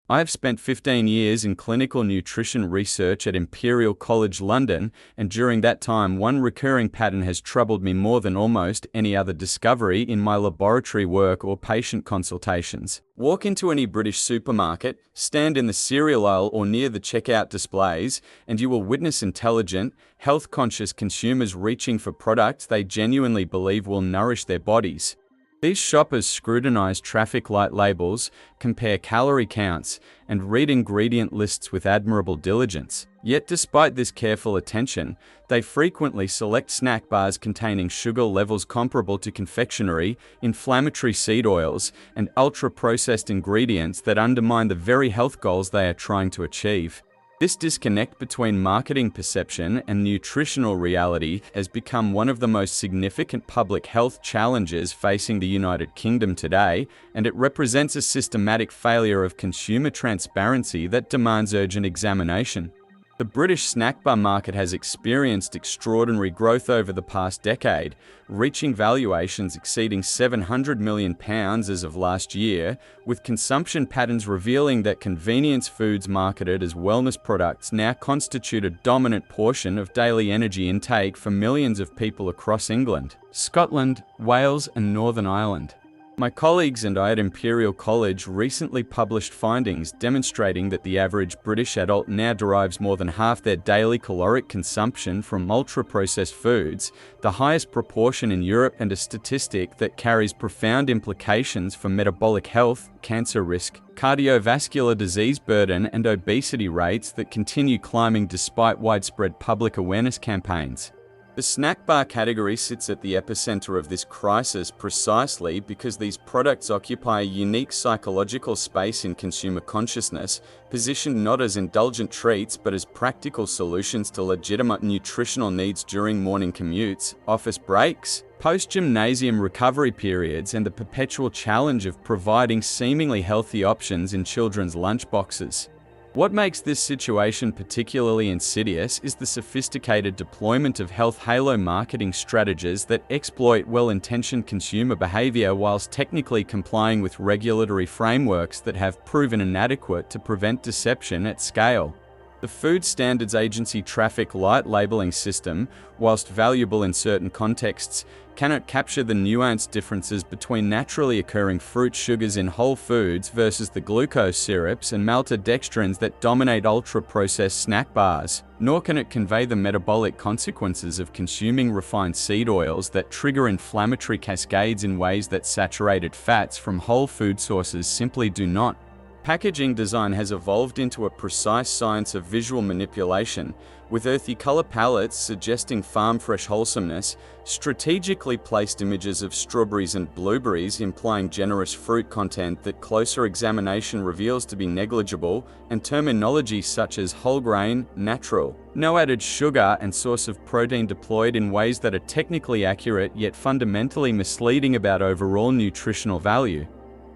I have spent 15 years in clinical nutrition research at Imperial College London, and during that time one recurring pattern has troubled me more than almost any other discovery in my laboratory work or patient consultations. Walk into any British supermarket, stand in the cereal aisle or near the checkout displays, and you will witness intelligent, health-conscious consumers reaching for products they genuinely believe will nourish their bodies. These shoppers scrutinize traffic light labels, compare calorie counts, and read ingredient lists with admirable diligence. Yet despite this careful attention, they frequently select snack bars containing sugar levels comparable to confectionery, inflammatory seed oils, and ultra-processed ingredients that undermine the very health goals they are trying to achieve. This disconnect between marketing perception and nutritional reality has become one of the most significant public health challenges facing the United Kingdom today, and it represents a systematic failure of consumer transparency that demands urgent examination. The British snack bar market has experienced extraordinary growth over the past decade, reaching valuations exceeding £700 million as of last year, with consumption patterns revealing that convenience foods marketed as wellness products now constitute a dominant portion of daily energy intake for millions of people across England, Scotland, Wales, and Northern Ireland. My colleagues and I at Imperial College recently published findings demonstrating that the average British adult now derives more than half their daily caloric consumption from ultra-processed foods, the highest proportion in Europe, and a statistic that carries profound implications for metabolic health, cancer risk, cardiovascular disease burden, and obesity rates that continue climbing despite widespread public awareness campaigns. The snack bar category sits at the epicenter of this crisis precisely because these products occupy a unique psychological space in consumer consciousness, positioned not as indulgent treats but as practical solutions to legitimate nutritional needs during morning commutes, office breaks, post-gymnasium recovery periods, and the perpetual challenge of providing seemingly healthy options in children's lunchboxes. What makes this situation particularly insidious is the sophisticated deployment of health halo marketing strategies that exploit well-intentioned consumer behavior whilst technically complying with regulatory frameworks that have proven inadequate to prevent deception at scale. The Food Standards Agency traffic light labeling system, whilst valuable in certain contexts, cannot capture the nuanced differences between naturally occurring fruit sugars in whole foods versus the glucose syrups and maltodextrins that dominate ultra-processed snack bars, nor can it convey the metabolic consequences of consuming refined seed oils that trigger inflammatory cascades in ways that saturated fats from whole food sources simply do not. Packaging design has evolved into a precise science of visual manipulation, with earthy color palettes suggesting farm-fresh wholesomeness, strategically placed images of strawberries and blueberries implying generous fruit content that closer examination reveals to be negligible, and terminology such as whole grain, natural, no added sugar, and source of protein deployed in ways that are technically accurate yet fundamentally misleading about overall nutritional value.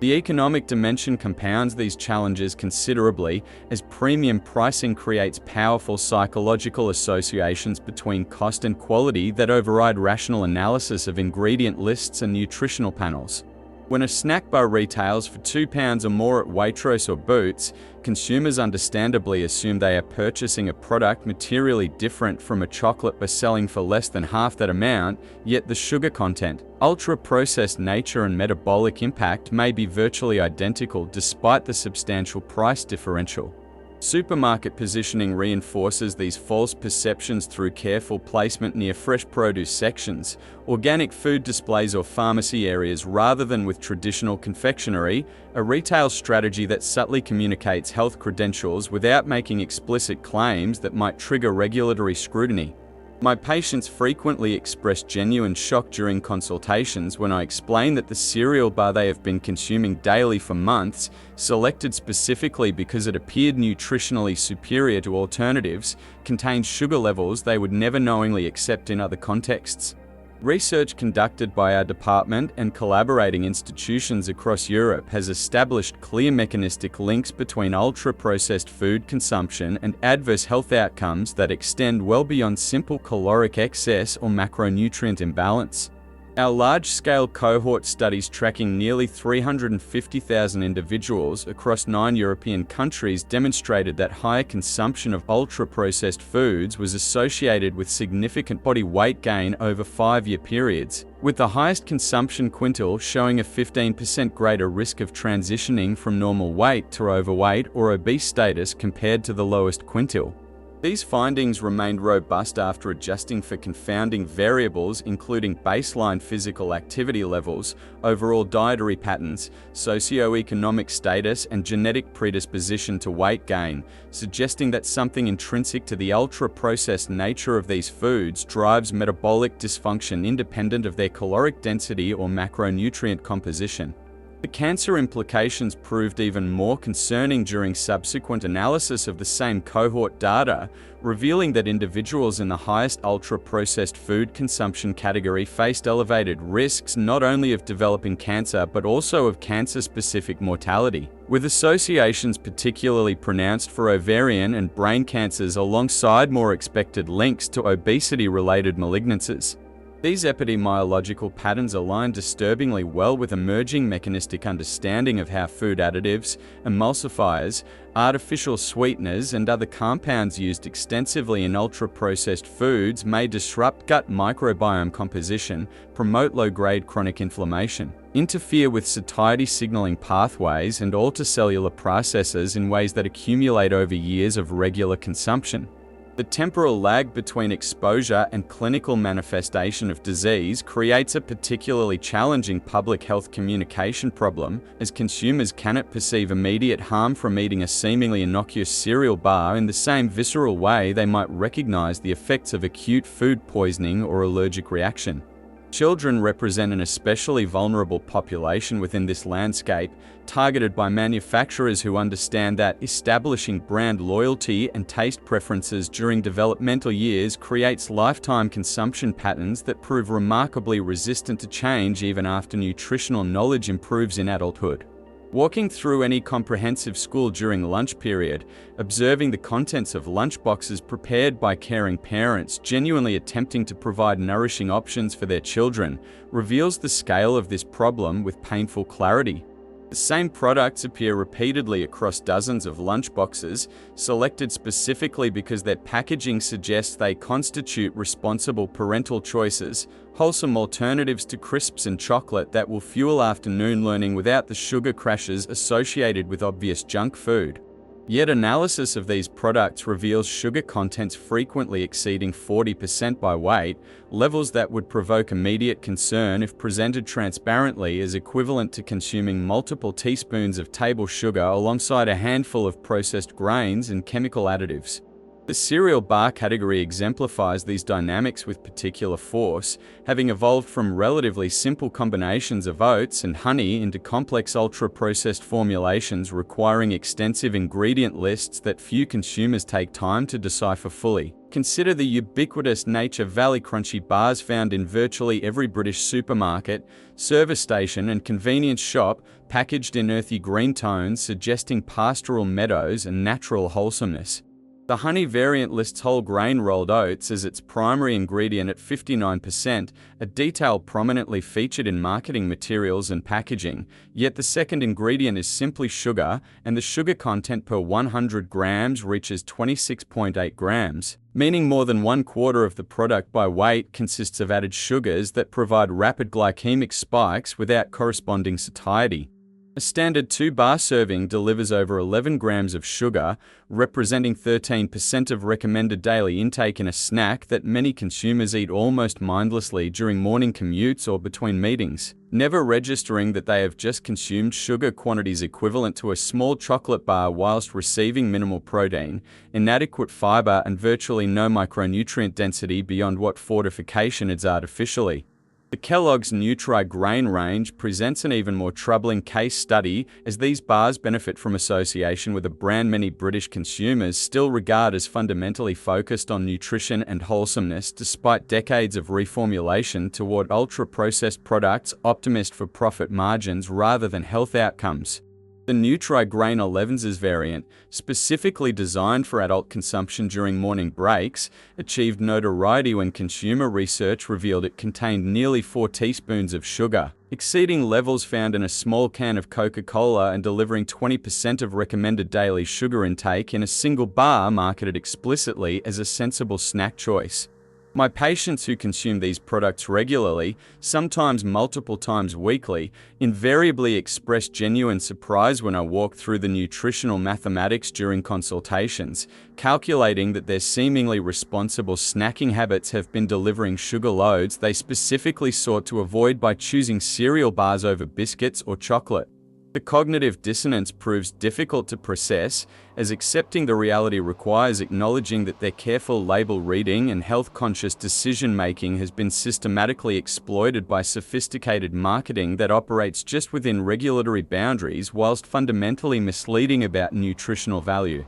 The economic dimension compounds these challenges considerably, as premium pricing creates powerful psychological associations between cost and quality that override rational analysis of ingredient lists and nutritional panels. When a snack bar retails for £2 or more at Waitrose or Boots, consumers understandably assume they are purchasing a product materially different from a chocolate bar selling for less than half that amount, yet the sugar content, ultra-processed nature, and metabolic impact may be virtually identical despite the substantial price differential. Supermarket positioning reinforces these false perceptions through careful placement near fresh produce sections, organic food displays, or pharmacy areas rather than with traditional confectionery, a retail strategy that subtly communicates health credentials without making explicit claims that might trigger regulatory scrutiny. My patients frequently express genuine shock during consultations when I explain that the cereal bar they have been consuming daily for months, selected specifically because it appeared nutritionally superior to alternatives, contains sugar levels they would never knowingly accept in other contexts. Research conducted by our department and collaborating institutions across Europe has established clear mechanistic links between ultra-processed food consumption and adverse health outcomes that extend well beyond simple caloric excess or macronutrient imbalance. Our large-scale cohort studies tracking nearly 350,000 individuals across 9 European countries demonstrated that higher consumption of ultra-processed foods was associated with significant body weight gain over 5-year periods, with the highest consumption quintile showing a 15% greater risk of transitioning from normal weight to overweight or obese status compared to the lowest quintile. These findings remained robust after adjusting for confounding variables including baseline physical activity levels, overall dietary patterns, socioeconomic status, and genetic predisposition to weight gain, suggesting that something intrinsic to the ultra-processed nature of these foods drives metabolic dysfunction independent of their caloric density or macronutrient composition. The cancer implications proved even more concerning during subsequent analysis of the same cohort data, revealing that individuals in the highest ultra-processed food consumption category faced elevated risks not only of developing cancer but also of cancer-specific mortality, with associations particularly pronounced for ovarian and brain cancers alongside more expected links to obesity-related malignancies. These epidemiological patterns align disturbingly well with emerging mechanistic understanding of how food additives, emulsifiers, artificial sweeteners, and other compounds used extensively in ultra-processed foods may disrupt gut microbiome composition, promote low-grade chronic inflammation, interfere with satiety signaling pathways, and alter cellular processes in ways that accumulate over years of regular consumption. The temporal lag between exposure and clinical manifestation of disease creates a particularly challenging public health communication problem, as consumers cannot perceive immediate harm from eating a seemingly innocuous cereal bar in the same visceral way they might recognize the effects of acute food poisoning or allergic reaction. Children represent an especially vulnerable population within this landscape, targeted by manufacturers who understand that establishing brand loyalty and taste preferences during developmental years creates lifetime consumption patterns that prove remarkably resistant to change even after nutritional knowledge improves in adulthood. Walking through any comprehensive school during lunch period, observing the contents of lunchboxes prepared by caring parents genuinely attempting to provide nourishing options for their children, reveals the scale of this problem with painful clarity. The same products appear repeatedly across dozens of lunchboxes, selected specifically because their packaging suggests they constitute responsible parental choices, wholesome alternatives to crisps and chocolate that will fuel afternoon learning without the sugar crashes associated with obvious junk food. Yet analysis of these products reveals sugar contents frequently exceeding 40% by weight, levels that would provoke immediate concern if presented transparently as equivalent to consuming multiple teaspoons of table sugar alongside a handful of processed grains and chemical additives. The cereal bar category exemplifies these dynamics with particular force, having evolved from relatively simple combinations of oats and honey into complex ultra-processed formulations requiring extensive ingredient lists that few consumers take time to decipher fully. Consider the ubiquitous Nature Valley Crunchy bars found in virtually every British supermarket, service station, and convenience shop, packaged in earthy green tones suggesting pastoral meadows and natural wholesomeness. The honey variant lists whole grain rolled oats as its primary ingredient at 59%, a detail prominently featured in marketing materials and packaging, yet the second ingredient is simply sugar, and the sugar content per 100 grams reaches 26.8 grams, meaning more than 1/4 of the product by weight consists of added sugars that provide rapid glycemic spikes without corresponding satiety. A standard 2-bar serving delivers over 11 grams of sugar, representing 13% of recommended daily intake in a snack that many consumers eat almost mindlessly during morning commutes or between meetings, never registering that they have just consumed sugar quantities equivalent to a small chocolate bar whilst receiving minimal protein, inadequate fiber, and virtually no micronutrient density beyond what fortification adds artificially. The Kellogg's Nutri-Grain range presents an even more troubling case study, as these bars benefit from association with a brand many British consumers still regard as fundamentally focused on nutrition and wholesomeness despite decades of reformulation toward ultra-processed products optimized for profit margins rather than health outcomes. The Nutri-Grain 11's variant, specifically designed for adult consumption during morning breaks, achieved notoriety when consumer research revealed it contained nearly 4 teaspoons of sugar, exceeding levels found in a small can of Coca-Cola and delivering 20% of recommended daily sugar intake in a single bar marketed explicitly as a sensible snack choice. My patients who consume these products regularly, sometimes multiple times weekly, invariably express genuine surprise when I walk through the nutritional mathematics during consultations, calculating that their seemingly responsible snacking habits have been delivering sugar loads they specifically sought to avoid by choosing cereal bars over biscuits or chocolate. The cognitive dissonance proves difficult to process, as accepting the reality requires acknowledging that their careful label reading and health-conscious decision-making has been systematically exploited by sophisticated marketing that operates just within regulatory boundaries whilst fundamentally misleading about nutritional value.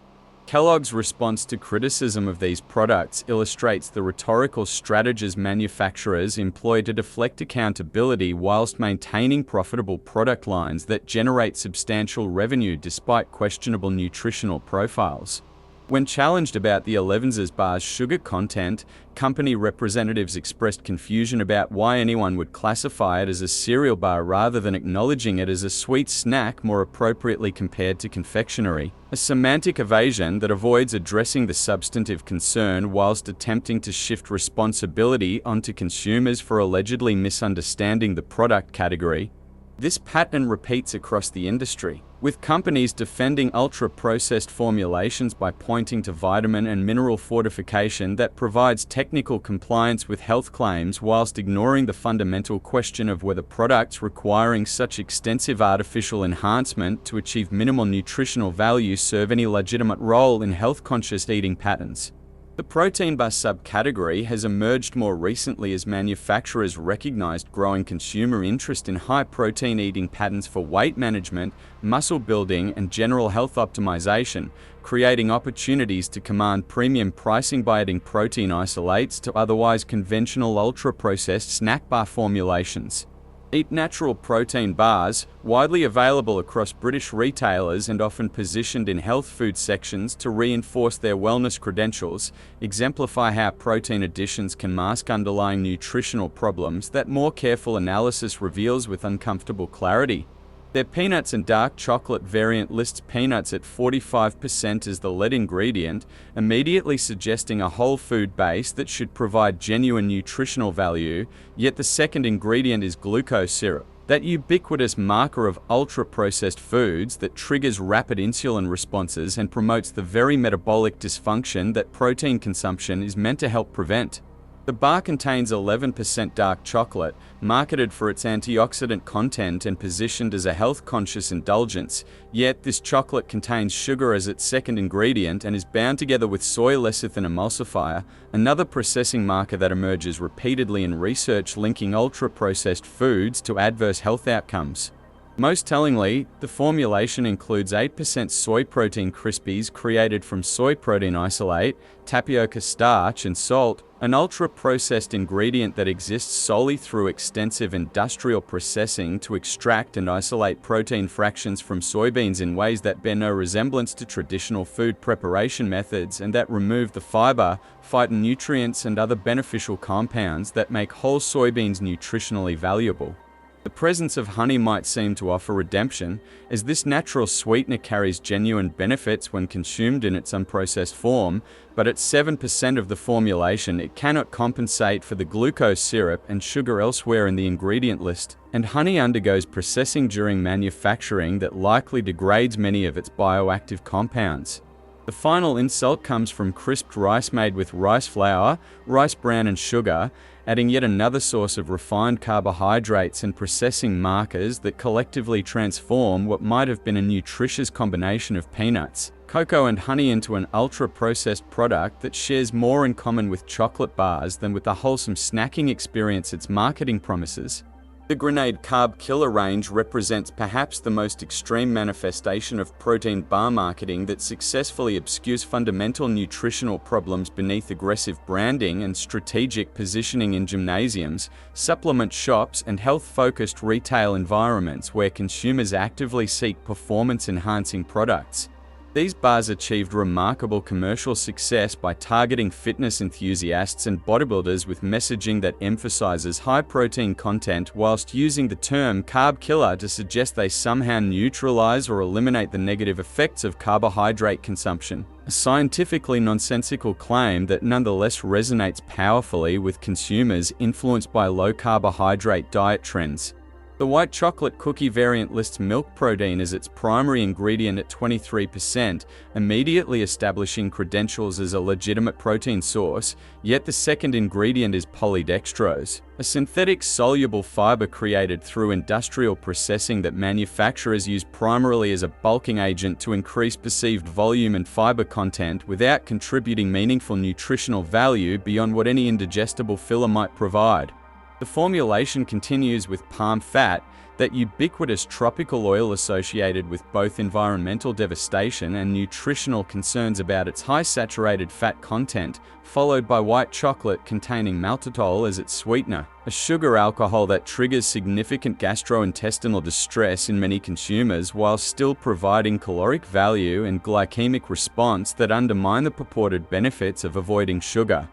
Kellogg's response to criticism of these products illustrates the rhetorical strategies manufacturers employ to deflect accountability whilst maintaining profitable product lines that generate substantial revenue despite questionable nutritional profiles. When challenged about the 11's bar's sugar content, company representatives expressed confusion about why anyone would classify it as a cereal bar rather than acknowledging it as a sweet snack more appropriately compared to confectionery, a semantic evasion that avoids addressing the substantive concern whilst attempting to shift responsibility onto consumers for allegedly misunderstanding the product category. This pattern repeats across the industry, with companies defending ultra-processed formulations by pointing to vitamin and mineral fortification that provides technical compliance with health claims whilst ignoring the fundamental question of whether products requiring such extensive artificial enhancement to achieve minimal nutritional value serve any legitimate role in health-conscious eating patterns. The protein bar subcategory has emerged more recently as manufacturers recognized growing consumer interest in high-protein eating patterns for weight management, muscle building, and general health optimization, creating opportunities to command premium pricing by adding protein isolates to otherwise conventional ultra-processed snack bar formulations. Eat Natural protein bars, widely available across British retailers and often positioned in health food sections to reinforce their wellness credentials, exemplify how protein additions can mask underlying nutritional problems that more careful analysis reveals with uncomfortable clarity. Their peanuts and dark chocolate variant lists peanuts at 45% as the lead ingredient, immediately suggesting a whole food base that should provide genuine nutritional value, yet the second ingredient is glucose syrup, that ubiquitous marker of ultra-processed foods that triggers rapid insulin responses and promotes the very metabolic dysfunction that protein consumption is meant to help prevent. The bar contains 11% dark chocolate, marketed for its antioxidant content and positioned as a health-conscious indulgence, yet this chocolate contains sugar as its second ingredient and is bound together with soy lecithin emulsifier, another processing marker that emerges repeatedly in research linking ultra-processed foods to adverse health outcomes. Most tellingly, the formulation includes 8% soy protein crispies created from soy protein isolate, tapioca starch, and salt, an ultra-processed ingredient that exists solely through extensive industrial processing to extract and isolate protein fractions from soybeans in ways that bear no resemblance to traditional food preparation methods and that remove the fiber, phytonutrients, and other beneficial compounds that make whole soybeans nutritionally valuable. The presence of honey might seem to offer redemption, as this natural sweetener carries genuine benefits when consumed in its unprocessed form, but at 7% of the formulation it cannot compensate for the glucose syrup and sugar elsewhere in the ingredient list, and honey undergoes processing during manufacturing that likely degrades many of its bioactive compounds. The final insult comes from crisped rice made with rice flour, rice bran, and sugar, adding yet another source of refined carbohydrates and processing markers that collectively transform what might have been a nutritious combination of peanuts, cocoa, and honey into an ultra-processed product that shares more in common with chocolate bars than with the wholesome snacking experience its marketing promises. The Grenade Carb Killer range represents perhaps the most extreme manifestation of protein bar marketing that successfully obscures fundamental nutritional problems beneath aggressive branding and strategic positioning in gymnasiums, supplement shops, and health-focused retail environments where consumers actively seek performance-enhancing products. These bars achieved remarkable commercial success by targeting fitness enthusiasts and bodybuilders with messaging that emphasizes high protein content whilst using the term carb killer to suggest they somehow neutralize or eliminate the negative effects of carbohydrate consumption. A scientifically nonsensical claim that nonetheless resonates powerfully with consumers influenced by low-carbohydrate diet trends. The white chocolate cookie variant lists milk protein as its primary ingredient at 23%, immediately establishing credentials as a legitimate protein source, yet the second ingredient is polydextrose, a synthetic soluble fiber created through industrial processing that manufacturers use primarily as a bulking agent to increase perceived volume and fiber content without contributing meaningful nutritional value beyond what any indigestible filler might provide. The formulation continues with palm fat, that ubiquitous tropical oil associated with both environmental devastation and nutritional concerns about its high saturated fat content, followed by white chocolate containing maltitol as its sweetener, a sugar alcohol that triggers significant gastrointestinal distress in many consumers while still providing caloric value and glycemic response that undermine the purported benefits of avoiding sugar.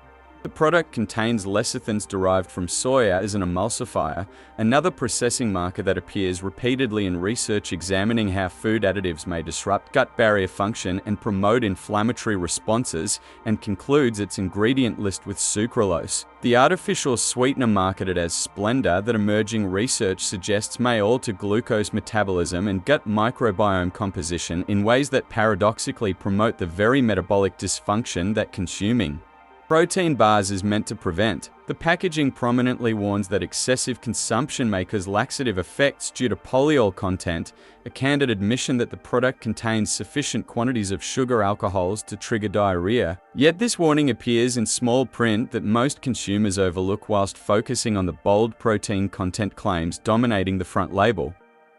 The product contains lecithins derived from soya as an emulsifier, another processing marker that appears repeatedly in research examining how food additives may disrupt gut barrier function and promote inflammatory responses, and concludes its ingredient list with sucralose, the artificial sweetener marketed as Splenda that emerging research suggests may alter glucose metabolism and gut microbiome composition in ways that paradoxically promote the very metabolic dysfunction that consuming protein bars is meant to prevent. The packaging prominently warns that excessive consumption may cause laxative effects due to polyol content, a candid admission that the product contains sufficient quantities of sugar alcohols to trigger diarrhea. Yet this warning appears in small print that most consumers overlook whilst focusing on the bold protein content claims dominating the front label.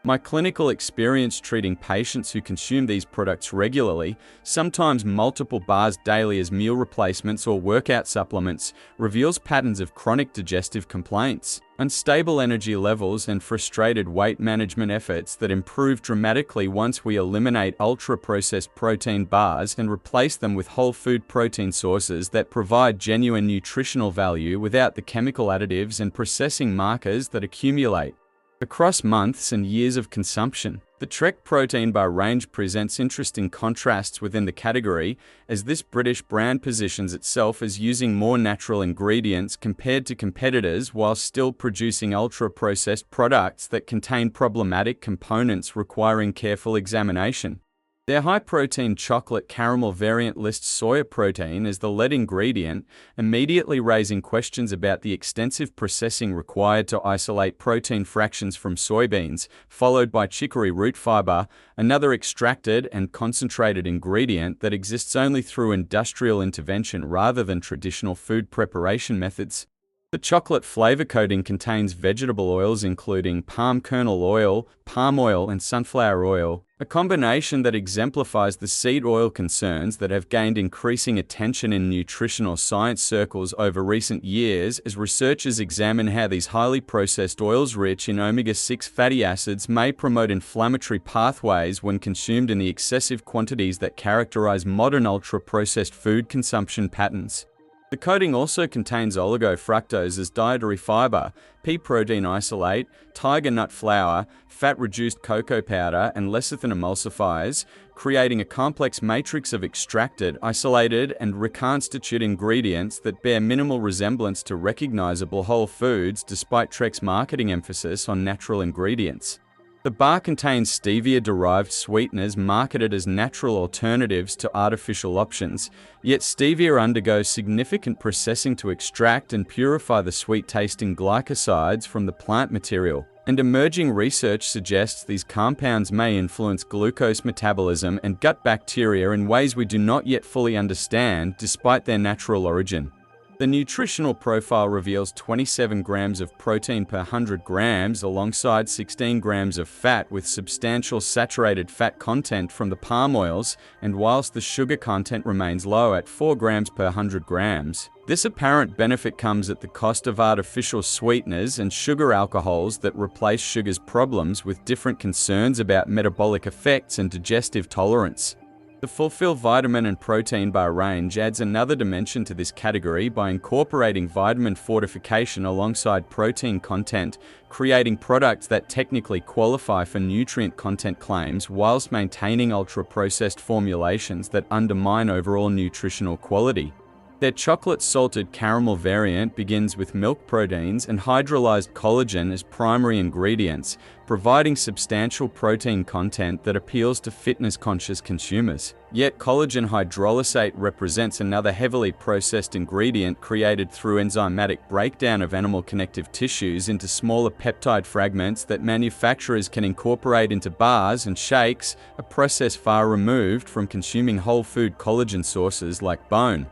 My clinical experience treating patients who consume these products regularly, sometimes multiple bars daily as meal replacements or workout supplements, reveals patterns of chronic digestive complaints, unstable energy levels, and frustrated weight management efforts that improve dramatically once we eliminate ultra-processed protein bars and replace them with whole food protein sources that provide genuine nutritional value without the chemical additives and processing markers that accumulate across months and years of consumption. The Trek protein bar range presents interesting contrasts within the category, as this British brand positions itself as using more natural ingredients compared to competitors while still producing ultra-processed products that contain problematic components requiring careful examination. Their high-protein chocolate caramel variant lists soya protein as the lead ingredient, immediately raising questions about the extensive processing required to isolate protein fractions from soybeans, followed by chicory root fiber, another extracted and concentrated ingredient that exists only through industrial intervention rather than traditional food preparation methods. The chocolate flavor coating contains vegetable oils including palm kernel oil, palm oil, and sunflower oil, a combination that exemplifies the seed oil concerns that have gained increasing attention in nutritional science circles over recent years as researchers examine how these highly processed oils rich in omega-6 fatty acids may promote inflammatory pathways when consumed in the excessive quantities that characterize modern ultra-processed food consumption patterns. The coating also contains oligofructose as dietary fiber, pea protein isolate, tiger nut flour, fat-reduced cocoa powder, and lecithin emulsifiers, creating a complex matrix of extracted, isolated, and reconstituted ingredients that bear minimal resemblance to recognizable whole foods despite Trek's marketing emphasis on natural ingredients. The bar contains stevia-derived sweeteners marketed as natural alternatives to artificial options, yet stevia undergoes significant processing to extract and purify the sweet-tasting glycosides from the plant material, and emerging research suggests these compounds may influence glucose metabolism and gut bacteria in ways we do not yet fully understand despite their natural origin. The nutritional profile reveals 27 grams of protein per 100 grams alongside 16 grams of fat with substantial saturated fat content from the palm oils, and whilst the sugar content remains low at 4 grams per 100 grams. This apparent benefit comes at the cost of artificial sweeteners and sugar alcohols that replace sugar's problems with different concerns about metabolic effects and digestive tolerance. The Fulfill vitamin and protein bar range adds another dimension to this category by incorporating vitamin fortification alongside protein content, creating products that technically qualify for nutrient content claims whilst maintaining ultra-processed formulations that undermine overall nutritional quality. Their chocolate salted caramel variant begins with milk proteins and hydrolyzed collagen as primary ingredients, providing substantial protein content that appeals to fitness-conscious consumers. Yet collagen hydrolysate represents another heavily processed ingredient created through enzymatic breakdown of animal connective tissues into smaller peptide fragments that manufacturers can incorporate into bars and shakes, a process far removed from consuming whole food collagen sources like bone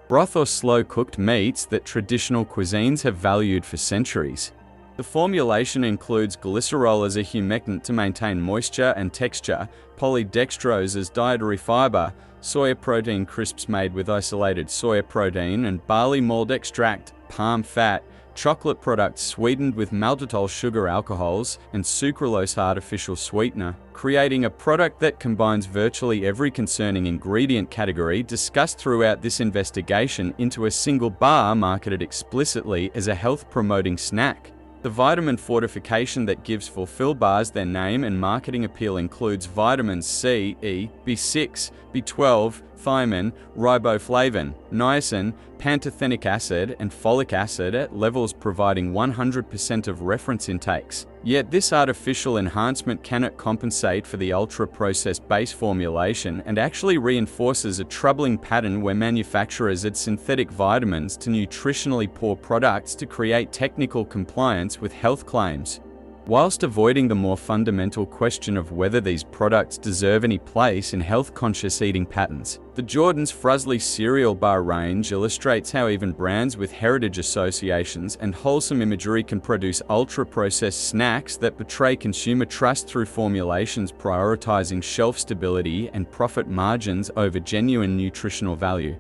broth or slow-cooked meats that traditional cuisines have valued for centuries. The formulation includes glycerol as a humectant to maintain moisture and texture, polydextrose as dietary fiber, soya protein crisps made with isolated soya protein and barley malt extract, palm fat, chocolate products sweetened with maltitol sugar alcohols, and sucralose artificial sweetener, creating a product that combines virtually every concerning ingredient category discussed throughout this investigation into a single bar marketed explicitly as a health-promoting snack. The vitamin fortification that gives Fulfill bars their name and marketing appeal includes vitamins C, E, B6, B12, thiamine, riboflavin, niacin, pantothenic acid, and folic acid at levels providing 100% of reference intakes. Yet this artificial enhancement cannot compensate for the ultra-processed base formulation and actually reinforces a troubling pattern where manufacturers add synthetic vitamins to nutritionally poor products to create technical compliance with health claims. Whilst avoiding the more fundamental question of whether these products deserve any place in health-conscious eating patterns, the Jordan's Fruzzly cereal bar range illustrates how even brands with heritage associations and wholesome imagery can produce ultra-processed snacks that betray consumer trust through formulations prioritizing shelf stability and profit margins over genuine nutritional value.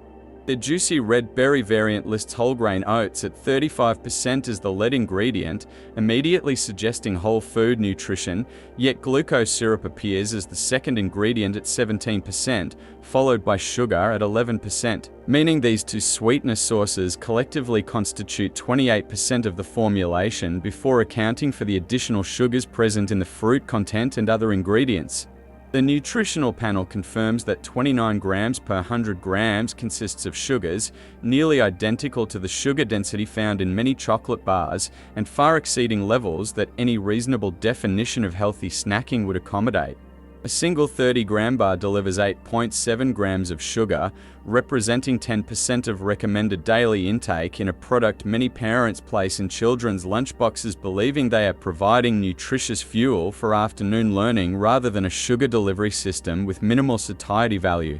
The juicy red berry variant lists whole grain oats at 35% as the lead ingredient, immediately suggesting whole food nutrition, yet glucose syrup appears as the second ingredient at 17%, followed by sugar at 11%, meaning these two sweetener sources collectively constitute 28% of the formulation before accounting for the additional sugars present in the fruit content and other ingredients. The nutritional panel confirms that 29 grams per 100 grams consists of sugars, nearly identical to the sugar density found in many chocolate bars, and far exceeding levels that any reasonable definition of healthy snacking would accommodate. A single 30-gram bar delivers 8.7 grams of sugar, representing 10% of recommended daily intake in a product many parents place in children's lunchboxes believing they are providing nutritious fuel for afternoon learning rather than a sugar delivery system with minimal satiety value.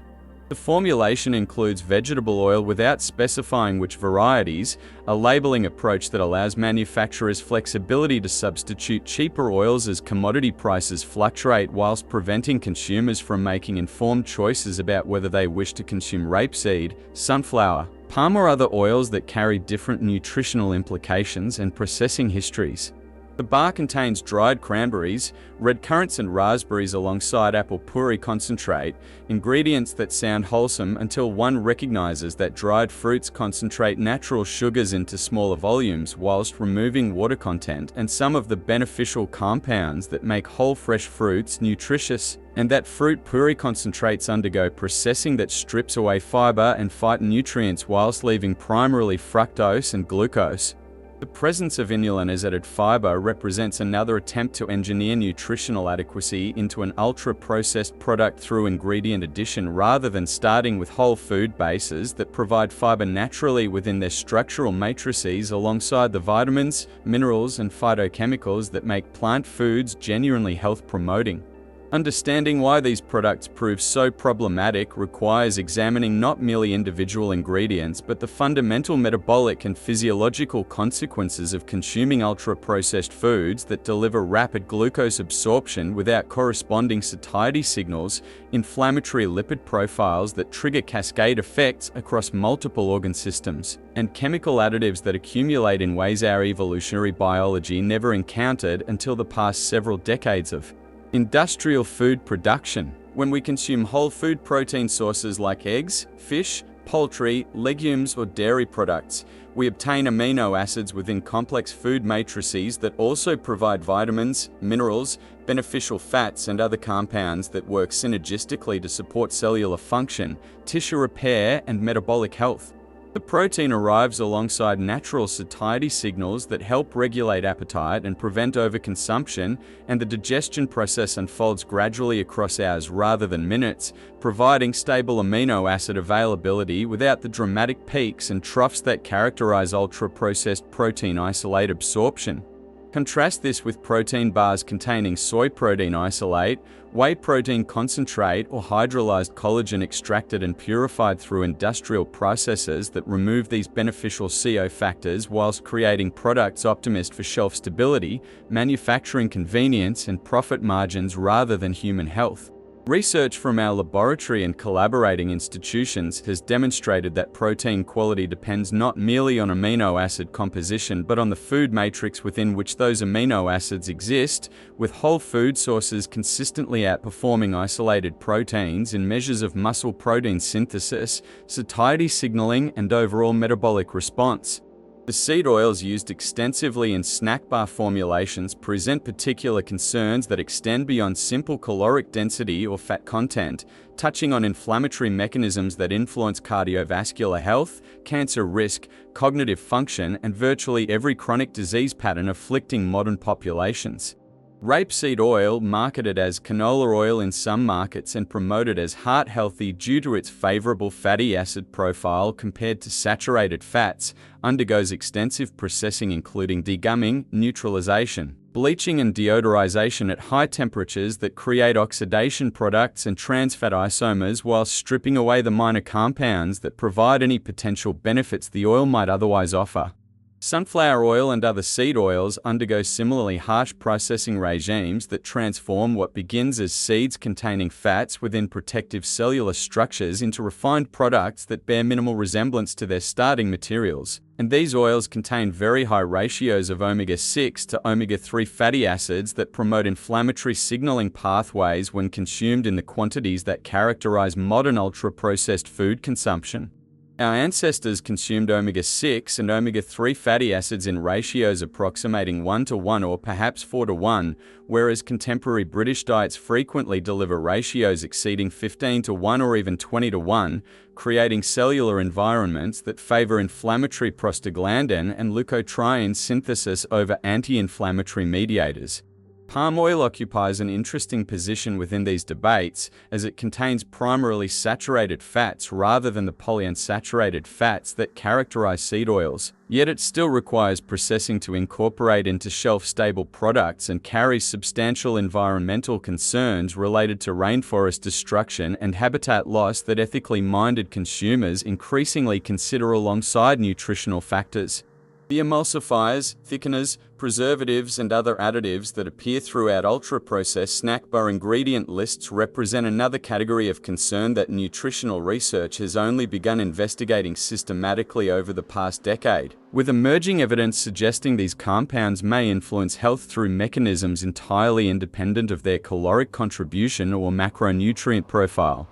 The formulation includes vegetable oil without specifying which varieties, a labeling approach that allows manufacturers flexibility to substitute cheaper oils as commodity prices fluctuate whilst preventing consumers from making informed choices about whether they wish to consume rapeseed, sunflower, palm or other oils that carry different nutritional implications and processing histories. The bar contains dried cranberries, red currants and raspberries alongside apple puree concentrate, ingredients that sound wholesome until one recognizes that dried fruits concentrate natural sugars into smaller volumes whilst removing water content and some of the beneficial compounds that make whole fresh fruits nutritious, and that fruit puree concentrates undergo processing that strips away fiber and phytonutrients whilst leaving primarily fructose and glucose. The presence of inulin as added fiber represents another attempt to engineer nutritional adequacy into an ultra-processed product through ingredient addition rather than starting with whole food bases that provide fiber naturally within their structural matrices alongside the vitamins, minerals, and phytochemicals that make plant foods genuinely health-promoting. Understanding why these products prove so problematic requires examining not merely individual ingredients but the fundamental metabolic and physiological consequences of consuming ultra-processed foods that deliver rapid glucose absorption without corresponding satiety signals, inflammatory lipid profiles that trigger cascade effects across multiple organ systems, and chemical additives that accumulate in ways our evolutionary biology never encountered until the past several decades of industrial food production. When we consume whole food protein sources like eggs, fish, poultry, legumes, or dairy products, we obtain amino acids within complex food matrices that also provide vitamins, minerals, beneficial fats, and other compounds that work synergistically to support cellular function, tissue repair, and metabolic health. The protein arrives alongside natural satiety signals that help regulate appetite and prevent overconsumption, and the digestion process unfolds gradually across hours rather than minutes, providing stable amino acid availability without the dramatic peaks and troughs that characterize ultra-processed protein isolate absorption. Contrast this with protein bars containing soy protein isolate, whey protein concentrate, or hydrolyzed collagen extracted and purified through industrial processes that remove these beneficial CO factors whilst creating products optimized for shelf stability, manufacturing convenience, and profit margins rather than human health. Research from our laboratory and collaborating institutions has demonstrated that protein quality depends not merely on amino acid composition but on the food matrix within which those amino acids exist, with whole food sources consistently outperforming isolated proteins in measures of muscle protein synthesis, satiety signaling, and overall metabolic response. The seed oils used extensively in snack bar formulations present particular concerns that extend beyond simple caloric density or fat content, touching on inflammatory mechanisms that influence cardiovascular health, cancer risk, cognitive function, and virtually every chronic disease pattern afflicting modern populations. Rapeseed oil, marketed as canola oil in some markets and promoted as heart-healthy due to its favorable fatty acid profile compared to saturated fats, undergoes extensive processing including degumming, neutralization, bleaching, and deodorization at high temperatures that create oxidation products and trans fat isomers while stripping away the minor compounds that provide any potential benefits the oil might otherwise offer. Sunflower oil and other seed oils undergo similarly harsh processing regimes that transform what begins as seeds containing fats within protective cellular structures into refined products that bear minimal resemblance to their starting materials. And these oils contain very high ratios of omega-6 to omega-3 fatty acids that promote inflammatory signaling pathways when consumed in the quantities that characterize modern ultra-processed food consumption. Our ancestors consumed omega-6 and omega-3 fatty acids in ratios approximating 1:1 or perhaps 4:1, whereas contemporary British diets frequently deliver ratios exceeding 15:1 or even 20:1, creating cellular environments that favor inflammatory prostaglandin and leukotriene synthesis over anti-inflammatory mediators. Palm oil occupies an interesting position within these debates, as it contains primarily saturated fats rather than the polyunsaturated fats that characterize seed oils, yet it still requires processing to incorporate into shelf-stable products and carries substantial environmental concerns related to rainforest destruction and habitat loss that ethically minded consumers increasingly consider alongside nutritional factors. The emulsifiers, thickeners, preservatives, and other additives that appear throughout ultra-processed snack bar ingredient lists represent another category of concern that nutritional research has only begun investigating systematically over the past decade, with emerging evidence suggesting these compounds may influence health through mechanisms entirely independent of their caloric contribution or macronutrient profile.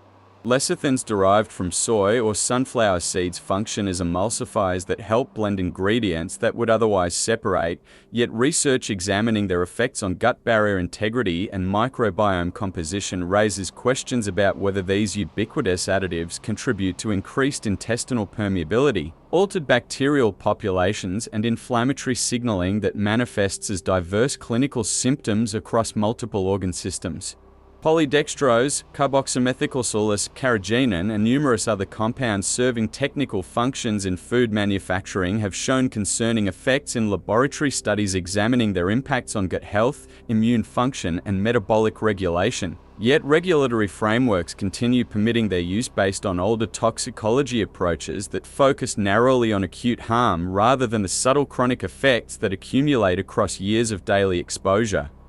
Lecithins derived from soy or sunflower seeds function as emulsifiers that help blend ingredients that would otherwise separate, yet research examining their effects on gut barrier integrity and microbiome composition raises questions about whether these ubiquitous additives contribute to increased intestinal permeability, altered bacterial populations, and inflammatory signaling that manifests as diverse clinical symptoms across multiple organ systems. Polydextrose, carboxymethylsulfose, carrageenan, and numerous other compounds serving technical functions in food manufacturing have shown concerning effects in laboratory studies examining their impacts on gut health, immune function, and metabolic regulation. Yet regulatory frameworks continue permitting their use based on older toxicology approaches that focus narrowly on acute harm rather than the subtle chronic effects that accumulate across years of daily exposure.